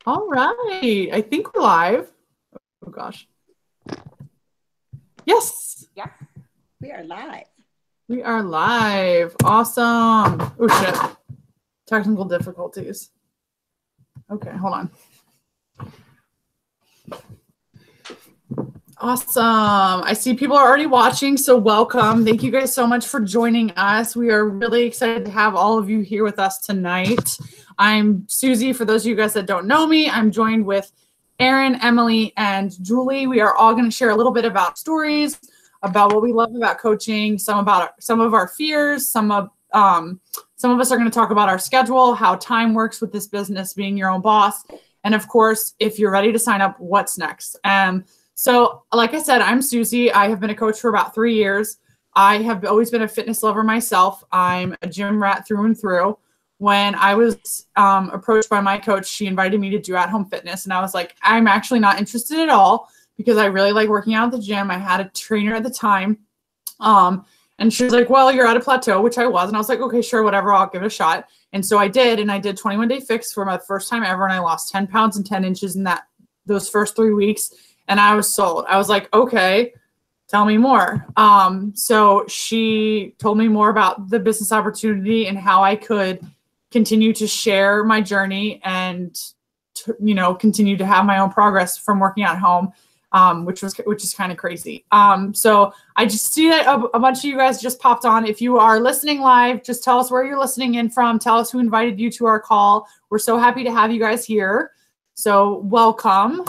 All right. I think we're live. Oh gosh. Yes, Yes, we are live. we are live. Awesome. Oh shit. Technical difficulties. Okay, hold on. Awesome. I see people are already watching, so welcome. Thank you guys so much for joining us. We are really excited to have all of you here with us tonight. I'm Susie. For those of you guys that don't know me, I'm joined with Erin, Emily, and Julie. We are all going to share a little bit about stories, about what we love about coaching, some of our fears, some of us are going to talk about our schedule, how time works with this business, being your own boss, and of course, if you're ready to sign up, what's next. So, like I said, I'm Susie. I have been a coach for about 3 years. I have always been a fitness lover myself. I'm a gym rat through and through. When I was approached by my coach, she invited me to do at-home fitness. And I was like, I'm actually not interested at all because I really like working out at the gym. I had a trainer at the time. And she was like, well, you're at a plateau, which I was. And I was like, okay, sure, whatever. I'll give it a shot. And so I did. And I did 21-day fix for my first time ever. And I lost 10 pounds and 10 inches in those first 3 weeks. And I was sold. I was like, okay, tell me more. So she told me more about the business opportunity and how I could continue to share my journey and, continue to have my own progress from working at home, which is kind of crazy. So I just see that a bunch of you guys just popped on. If you are listening live, just tell us where you're listening in from. Tell us who invited you to our call. We're so happy to have you guys here. So welcome.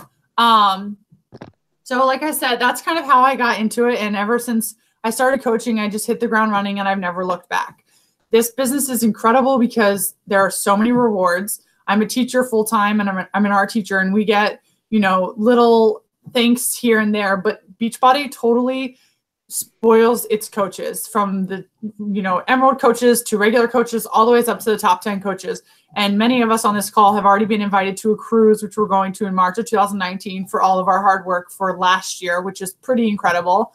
So like I said, that's kind of how I got into it. And ever since I started coaching, I just hit the ground running and I've never looked back. This business is incredible because there are so many rewards. I'm a teacher full-time and I'm an art teacher, and we get, little thanks here and there, but Beachbody totally spoils its coaches, from the, emerald coaches to regular coaches, all the way up to the top 10 coaches. And many of us on this call have already been invited to a cruise, which we're going to in March of 2019 for all of our hard work for last year, which is pretty incredible.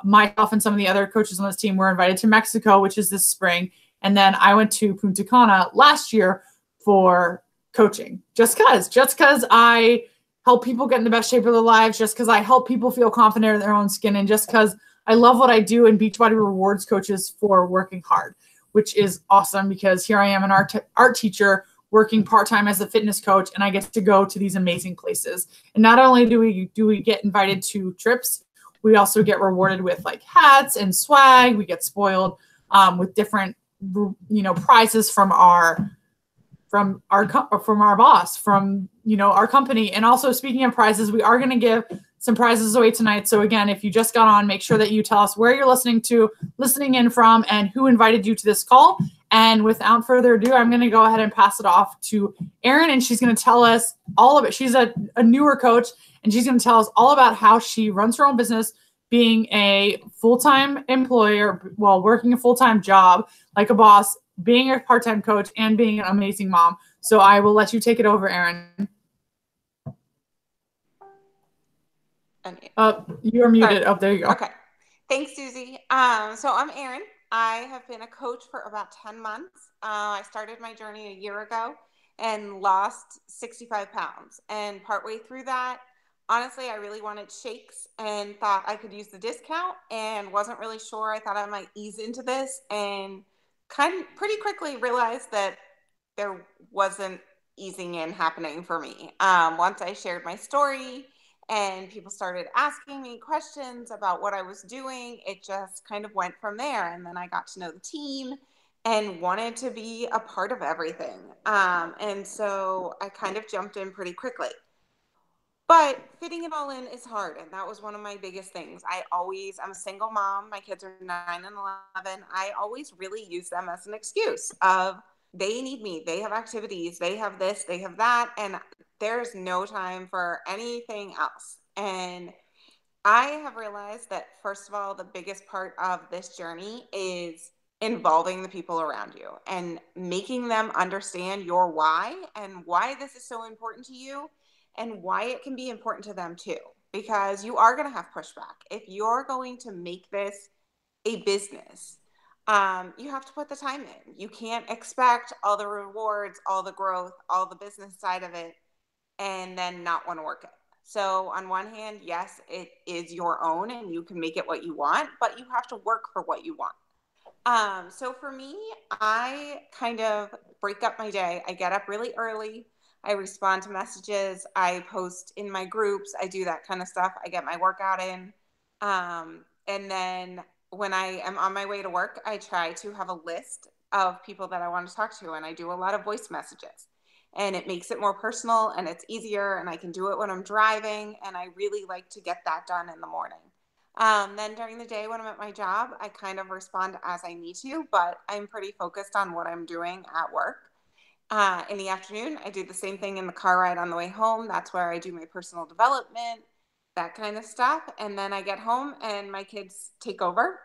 Myself and some of the other coaches on this team were invited to Mexico, which is this spring. And then I went to Punta Cana last year for coaching, just because I help people get in the best shape of their lives, just because I help people feel confident in their own skin, and just because I love what I do. And Beachbody rewards coaches for working hard, which is awesome because here I am, an art teacher working part-time as a fitness coach, and I get to go to these amazing places. And not only do we get invited to trips, we also get rewarded with like hats and swag. We get spoiled with different, prizes from our boss, from, our company. And also, speaking of prizes, we are going to give some prizes away tonight. So again, if you just got on, make sure that you tell us where you're listening in from, and who invited you to this call. And without further ado, I'm going to go ahead and pass it off to Erin, and she's going to tell us all of it. She's a newer coach, and she's going to tell us all about how she runs her own business, being a full-time employer, while working a full-time job like a boss, being a part-time coach, and being an amazing mom. So I will let you take it over, Erin. You're muted. Oh, there you go. Okay. Thanks, Susie. So I'm Erin. I have been a coach for about 10 months. I started my journey a year ago and lost 65 pounds. And partway through that, honestly, I really wanted shakes and thought I could use the discount, and wasn't really sure. I thought I might ease into this, and pretty quickly realized that there wasn't easing in happening for me. Once I shared my story and people started asking me questions about what I was doing, it just kind of went from there. And then I got to know the team and wanted to be a part of everything. And so I kind of jumped in pretty quickly. But fitting it all in is hard. And that was one of my biggest things. I'm a single mom. My kids are 9 and 11. I always really use them as an excuse of, they need me. They have activities. They have this, they have that. And there's no time for anything else. And I have realized that, first of all, the biggest part of this journey is involving the people around you and making them understand your why, and why this is so important to you, and why it can be important to them too. Because you are going to have pushback. If you're going to make this a business, you have to put the time in. You can't expect all the rewards, all the growth, all the business side of it and then not want to work it. So on one hand, yes, it is your own and you can make it what you want, but you have to work for what you want. So for me, I kind of break up my day. I get up really early. I respond to messages. I post in my groups. I do that kind of stuff. I get my workout in. And then when I am on my way to work, I try to have a list of people that I want to talk to. And I do a lot of voice messages. And it makes it more personal and it's easier. And I can do it when I'm driving. And I really like to get that done in the morning. Then during the day when I'm at my job, I kind of respond as I need to, but I'm pretty focused on what I'm doing at work. In the afternoon, I do the same thing in the car ride on the way home. That's where I do my personal development, that kind of stuff. And then I get home and my kids take over.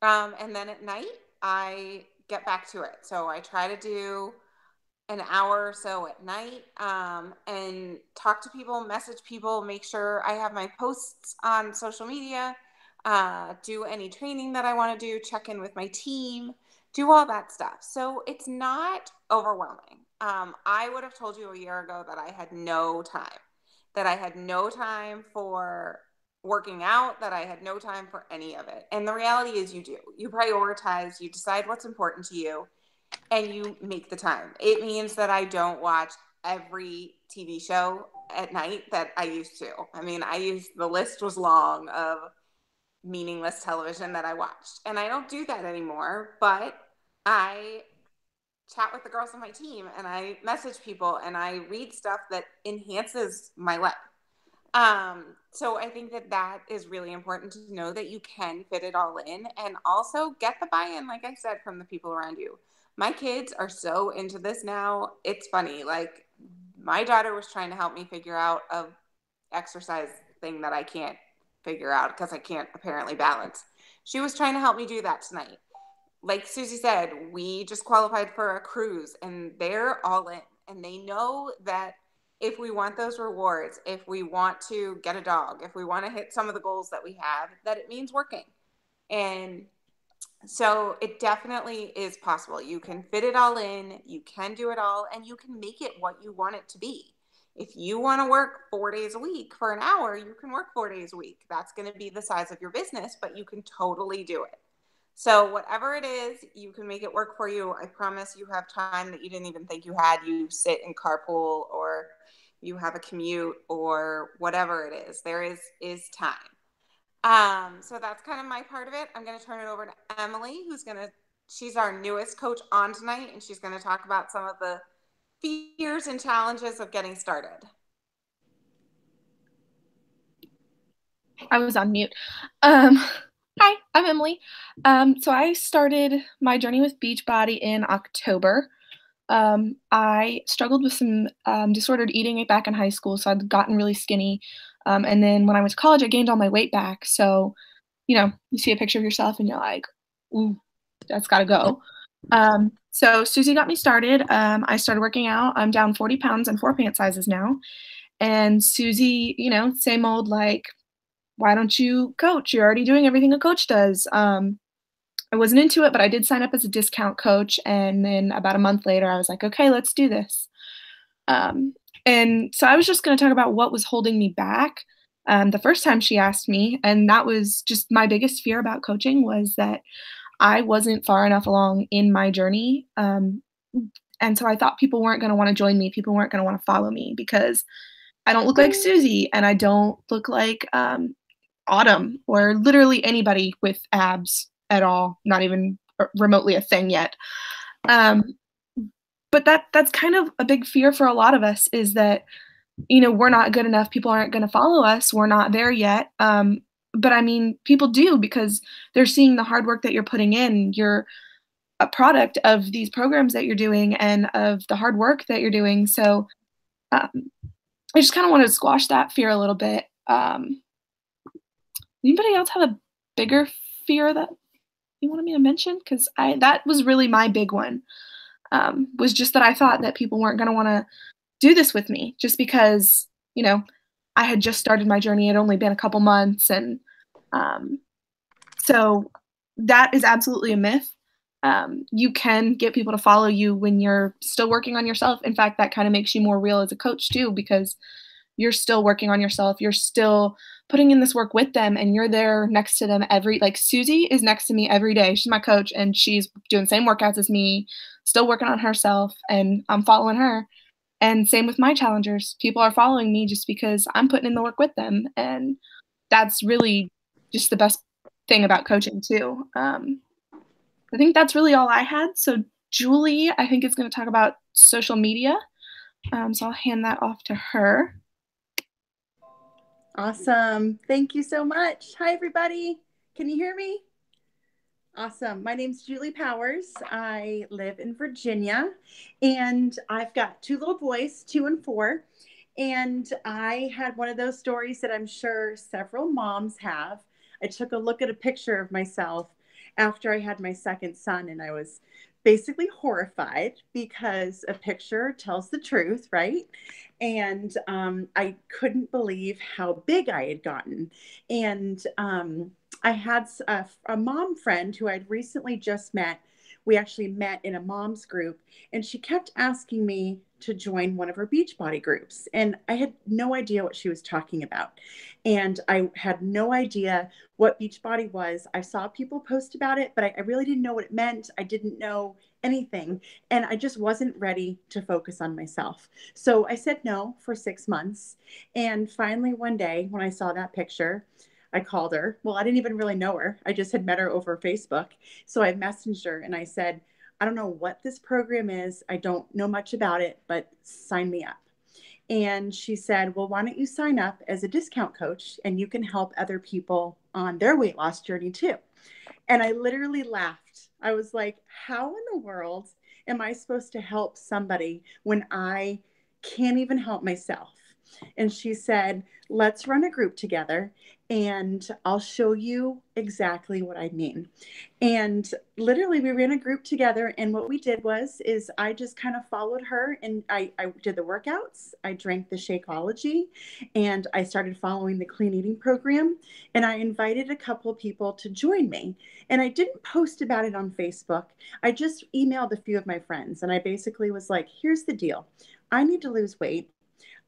And then at night, I get back to it. So I try to do an hour or so at night and talk to people, message people, make sure I have my posts on social media, do any training that I want to do, check in with my team, do all that stuff. So it's not overwhelming. I would have told you a year ago that I had no time for working out, that I had no time for any of it. And the reality is you do. You prioritize, you decide what's important to you, and you make the time. It means that I don't watch every TV show at night that I used to. I mean, the list was long of meaningless television that I watched. And I don't do that anymore, but I chat with the girls on my team and I message people and I read stuff that enhances my life. So I think that is really important to know, that you can fit it all in and also get the buy-in, like I said, from the people around you. My kids are so into this now. It's funny. Like my daughter was trying to help me figure out a exercise thing that I can't figure out because I can't apparently balance. She was trying to help me do that tonight. Like Susie said, we just qualified for a cruise and they're all in, and they know that if we want those rewards, if we want to get a dog, if we want to hit some of the goals that we have, that it means working. And so it definitely is possible. You can fit it all in, you can do it all, and you can make it what you want it to be. If you want to work 4 days a week for an hour, you can work 4 days a week. That's going to be the size of your business, but you can totally do it. So whatever it is, you can make it work for you. I promise you have time that you didn't even think you had. You sit in carpool or you have a commute or whatever it is. There is time. So that's kind of my part of it. I'm going to turn it over to Emily, she's our newest coach on tonight, and she's going to talk about some of the fears and challenges of getting started. I was on mute. Hi, I'm Emily. So I started my journey with Beachbody in October. I struggled with some disordered eating back in high school, so I'd gotten really skinny. And then when I went to college, I gained all my weight back. So, you see a picture of yourself and you're like, ooh, that's got to go. So Susie got me started. I started working out. I'm down 40 pounds and 4 pant sizes now. And Susie, same old, like, why don't you coach? You're already doing everything a coach does. I wasn't into it, but I did sign up as a discount coach. And then about a month later, I was like, okay, let's do this. And so I was just going to talk about what was holding me back. The first time she asked me, and that was just my biggest fear about coaching, was that I wasn't far enough along in my journey. And so I thought people weren't going to want to join me. People weren't going to want to follow me because I don't look like Susie and I don't look like Autumn or literally anybody with abs at all, not even remotely a thing yet. But that's kind of a big fear for a lot of us, is that, we're not good enough. People aren't going to follow us. We're not there yet. But I mean, people do, because they're seeing the hard work that you're putting in. You're a product of these programs that you're doing and of the hard work that you're doing. So I just kind of wanted to squash that fear a little bit. Anybody else have a bigger fear that you wanted me to mention? Because that was really my big one, was just that I thought that people weren't going to want to do this with me just because, I had just started my journey. It had only been a couple months. And so that is absolutely a myth. You can get people to follow you when you're still working on yourself. In fact, that kind of makes you more real as a coach too, because you're still working on yourself. You're still putting in this work with them, and you're there next to them like Susie is next to me every day. She's my coach, and she's doing the same workouts as me, still working on herself, and I'm following her. And same with my challengers. People are following me just because I'm putting in the work with them. And that's really just the best thing about coaching too. I think that's really all I had. So Julie, I think, is going to talk about social media. So I'll hand that off to her. Awesome. Thank you so much. Hi, everybody. Can you hear me? Awesome. My name's Julie Powers. I live in Virginia, and I've got 2 little boys, 2 and 4. And I had one of those stories that I'm sure several moms have. I took a look at a picture of myself after I had my second son, and I was basically horrified because a picture tells the truth, right? And I couldn't believe how big I had gotten. And I had a mom friend who I'd recently just met. We actually met in a mom's group, and she kept asking me to join one of her Beachbody groups. And I had no idea what she was talking about. And I had no idea what Beachbody was. I saw people post about it, but I really didn't know what it meant. I didn't know anything. And I just wasn't ready to focus on myself. So I said no for 6 months. And finally, one day when I saw that picture, I called her. Well, I didn't even really know her. I just had met her over Facebook. So I messaged her and I said, I don't know what this program is. I don't know much about it, but sign me up. And she said, well, why don't you sign up as a discount coach, and you can help other people on their weight loss journey too. And I literally laughed. I was like, how in the world am I supposed to help somebody when I can't even help myself? And she said, let's run a group together and I'll show you exactly what I mean. And literally we ran a group together, and what we did is I just kind of followed her, and I did the workouts. I drank the Shakeology, and I started following the clean eating program, and I invited a couple of people to join me. And I didn't post about it on Facebook. I just emailed a few of my friends, and I basically was like, here's the deal. I need to lose weight.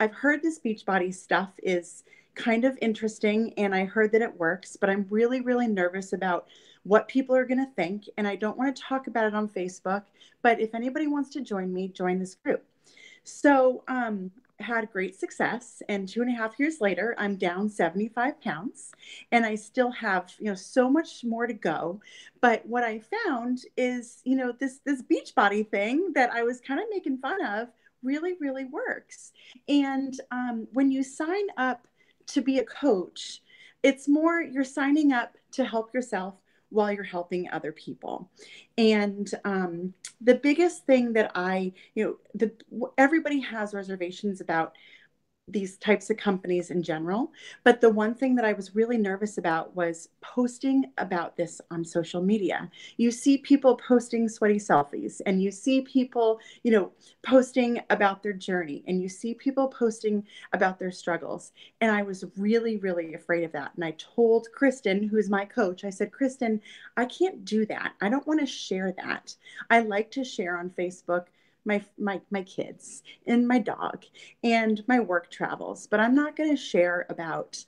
I've heard this Beachbody stuff is kind of interesting, and I heard that it works, but I'm really, really nervous about what people are going to think, and I don't want to talk about it on Facebook, but if anybody wants to join me, join this group. So had great success, and 2.5 years later, I'm down 75 pounds, and I still have, so much more to go. But what I found is, this Beachbody thing that I was kind of making fun of really, really works. And when you sign up to be a coach, it's more you're signing up to help yourself while you're helping other people. And the biggest thing that everybody has reservations about these types of companies in general. But the one thing that I was really nervous about was posting about this on social media. You see people posting sweaty selfies, and you see people, posting about their journey, and you see people posting about their struggles. And I was really, really afraid of that. And I told Kristen, who's my coach, I said, Kristen, I can't do that. I don't want to share that. I like to share on Facebook my kids and my dog and my work travels, but I'm not going to share about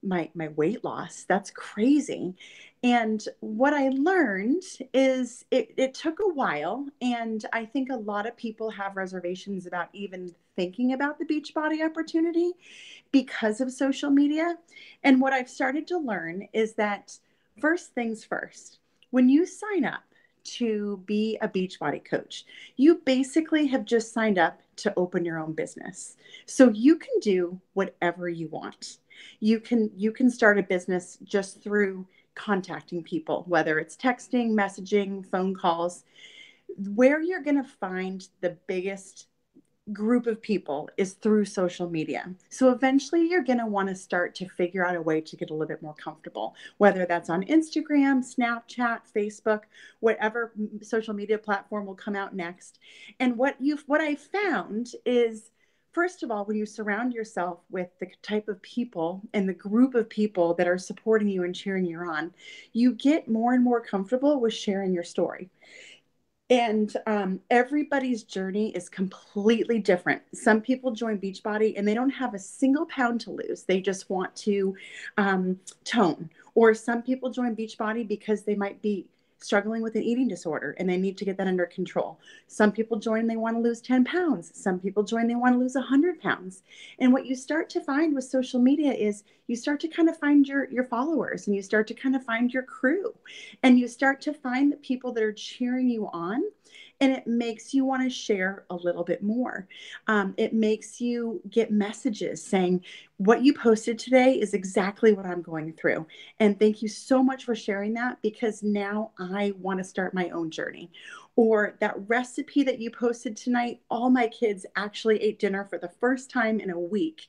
my weight loss. That's crazy. And what I learned is it took a while, and I think a lot of people have reservations about even thinking about the Beachbody opportunity because of social media. And what I've started to learn is that first things first, when you sign up to be a Beachbody coach, you basically have just signed up to open your own business. So you can do whatever you want. You can start a business just through contacting people, whether it's texting, messaging, phone calls. Where you're going to find the biggest group of people is through social media. So eventually you're going to want to start to figure out a way to get a little bit more comfortable, whether that's on Instagram, Snapchat, Facebook, whatever social media platform will come out next. And what I found is, first of all, when you surround yourself with the type of people and the group of people that are supporting you and cheering you on, you get more and more comfortable with sharing your story. And everybody's journey is completely different. Some people join Beachbody and they don't have a single pound to lose. They just want to tone. Or some people join Beachbody because they might be struggling with an eating disorder and they need to get that under control. Some people join and they want to lose 10 pounds. Some people join, they want to lose 100 pounds. And what you start to find with social media is you start to kind of find your followers, and you start to kind of find your crew, and you start to find the people that are cheering you on. And it makes you want to share a little bit more. It makes you get messages saying, what you posted today is exactly what I'm going through. And thank you so much for sharing that, because now I want to start my own journey. Or that recipe that you posted tonight, all my kids actually ate dinner for the first time in a week.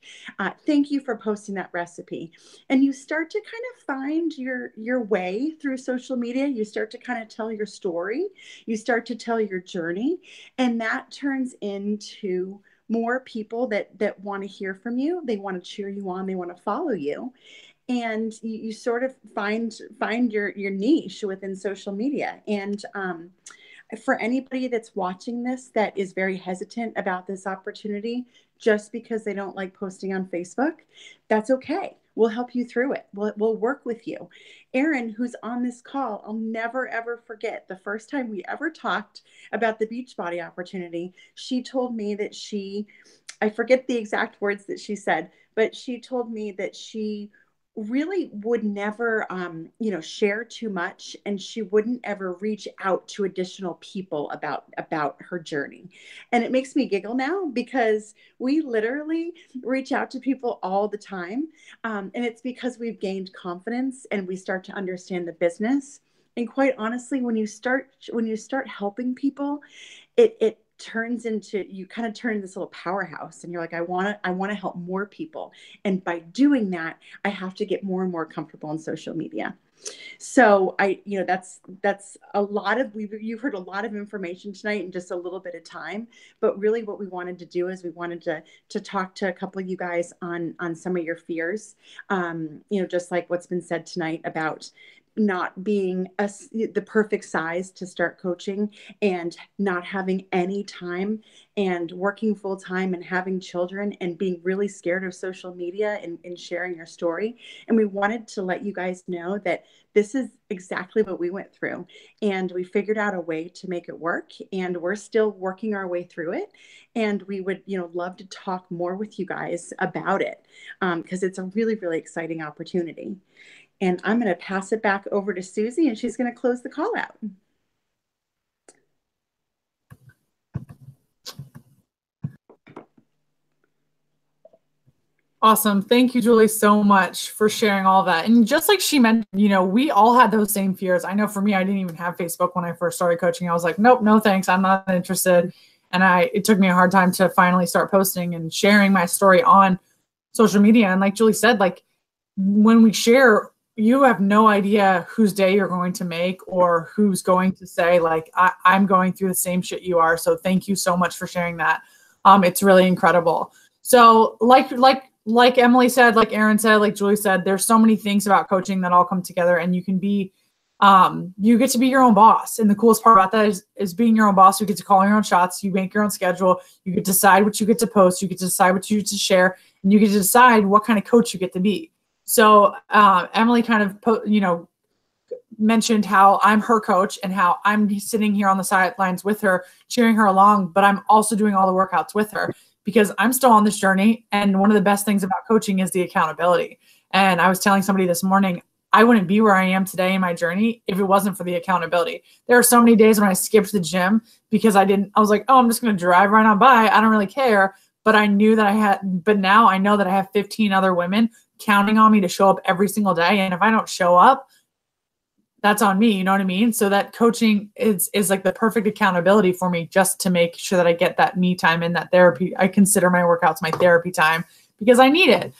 Thank you for posting that recipe. And you start to kind of find your way through social media. You start to kind of tell your story. You start to tell your journey. And that turns into more people that want to hear from you. They want to cheer you on. They want to follow you. And you sort of find your niche within social media. And for anybody that's watching this that is very hesitant about this opportunity just because they don't like posting on Facebook, that's okay. We'll help you through it. We'll work with you. Erin, who's on this call, I'll never, ever forget the first time we ever talked about the Beachbody opportunity. She told me that I forget the exact words that she said, but she told me that she really would never, share too much, and she wouldn't ever reach out to additional people about her journey. And it makes me giggle now, because we literally reach out to people all the time. And it's because we've gained confidence and we start to understand the business. And quite honestly, when you start helping people, it turns into, you kind of turn this little powerhouse, and you're like, I want to help more people. And by doing that, I have to get more and more comfortable on social media. So that's a lot of, you've heard a lot of information tonight in just a little bit of time, but really what we wanted to do is we wanted to talk to a couple of you guys on some of your fears. Just like what's been said tonight about not being the perfect size to start coaching, and not having any time, and working full time, and having children, and being really scared of social media and sharing your story. And we wanted to let you guys know that this is exactly what we went through, and we figured out a way to make it work, and we're still working our way through it. And we would, love to talk more with you guys about it, because it's a really, really exciting opportunity. And I'm going to pass it back over to Susie, and she's going to close the call out. Awesome. Thank you, Julie, so much for sharing all that. And just like she mentioned, we all had those same fears. I know for me, I didn't even have Facebook when I first started coaching. I was like, nope, no thanks. I'm not interested. And it took me a hard time to finally start posting and sharing my story on social media. And like Julie said, like when we share, you have no idea whose day you're going to make, or who's going to say, like, I'm going through the same shit you are. So thank you so much for sharing that. It's really incredible. So like Emily said, like Erin said, like Julie said, there's so many things about coaching that all come together, and you can be, you get to be your own boss. And the coolest part about that is being your own boss. You get to call your own shots. You make your own schedule. You get to decide what you get to post. You get to decide what you get to share, and you get to decide what kind of coach you get to be. So Emily kind of, mentioned how I'm her coach and how I'm sitting here on the sidelines with her, cheering her along, but I'm also doing all the workouts with her because I'm still on this journey. And one of the best things about coaching is the accountability. And I was telling somebody this morning, I wouldn't be where I am today in my journey if it wasn't for the accountability. There are so many days when I skipped the gym because I was like, oh, I'm just going to drive right on by. I don't really care. But I knew that but now I know that I have 15 other women counting on me to show up every single day. And if I don't show up, that's on me. You know what I mean? So that coaching is like the perfect accountability for me, just to make sure that I get that me time and that therapy. I consider my workouts my therapy time because I need it.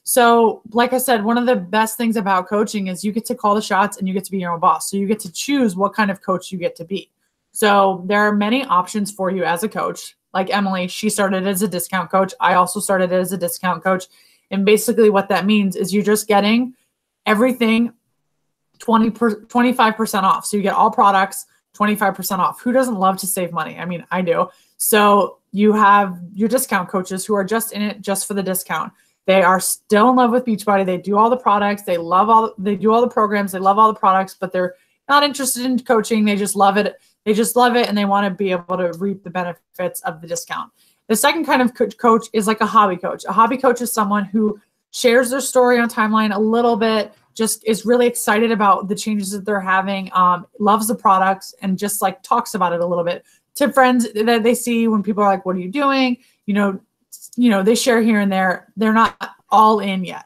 So like I said, one of the best things about coaching is you get to call the shots and you get to be your own boss. So you get to choose what kind of coach you get to be. So there are many options for you as a coach. Like Emily, she started as a discount coach. I also started as a discount coach. And basically what that means is you're just getting everything 25% off. So you get all products 25% off. Who doesn't love to save money? I mean, I do. So you have your discount coaches who are just in it just for the discount. They are still in love with Beachbody. They do all the products. They do all the programs. They love all the products, but they're not interested in coaching. They just love it. They just love it. And they want to be able to reap the benefits of the discount. The second kind of coach is like a hobby coach. A hobby coach is someone who shares their story on timeline a little bit, just is really excited about the changes that they're having, loves the products, and just like talks about it a little bit to friends that they see when people are like, what are you doing? They share here and there. They're not all in yet.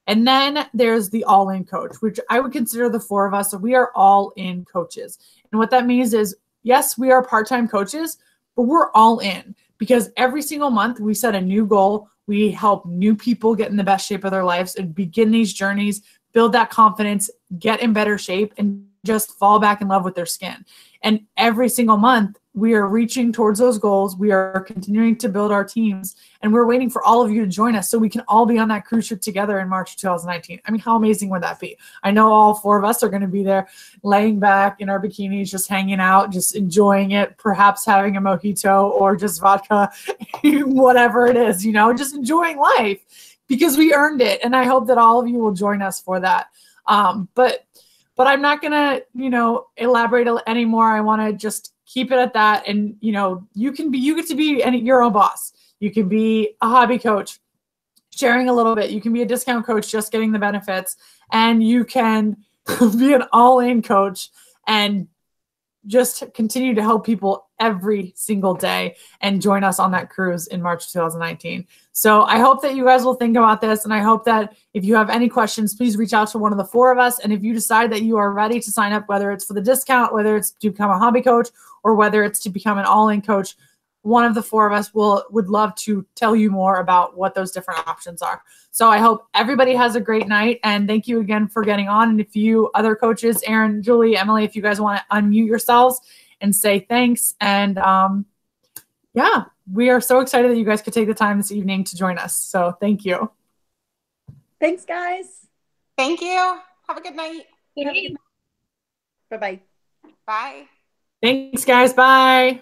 And then there's the all-in coach, which I would consider the four of us. So we are all-in coaches. And what that means is, yes, we are part-time coaches, but we're all in because every single month we set a new goal. We help new people get in the best shape of their lives and begin these journeys, build that confidence, get in better shape, and just fall back in love with their skin. And every single month, we are reaching towards those goals. We are continuing to build our teams, and we're waiting for all of you to join us so we can all be on that cruise ship together in March 2019. I mean, how amazing would that be? I know all four of us are going to be there laying back in our bikinis, just hanging out, just enjoying it, perhaps having a mojito or just vodka, whatever it is, just enjoying life because we earned it. And I hope that all of you will join us for that. But I'm not going to, elaborate anymore. I want to just keep it at that. And, you get to be your own boss. You can be a hobby coach, sharing a little bit. You can be a discount coach, just getting the benefits. And you can be an all-in coach and just continue to help people every single day and join us on that cruise in March 2019. So I hope that you guys will think about this. And I hope that if you have any questions, please reach out to one of the four of us. And if you decide that you are ready to sign up, whether it's for the discount, whether it's to become a hobby coach, or whether it's to become an all-in coach, one of the four of us would love to tell you more about what those different options are. So I hope everybody has a great night. And thank you again for getting on. And if you other coaches, Aaron, Julie, Emily, if you guys want to unmute yourselves and say thanks. And yeah, we are so excited that you guys could take the time this evening to join us. So thank you. Thanks, guys. Thank you. Have a good night. Bye-bye. Bye. Thanks, guys. Bye.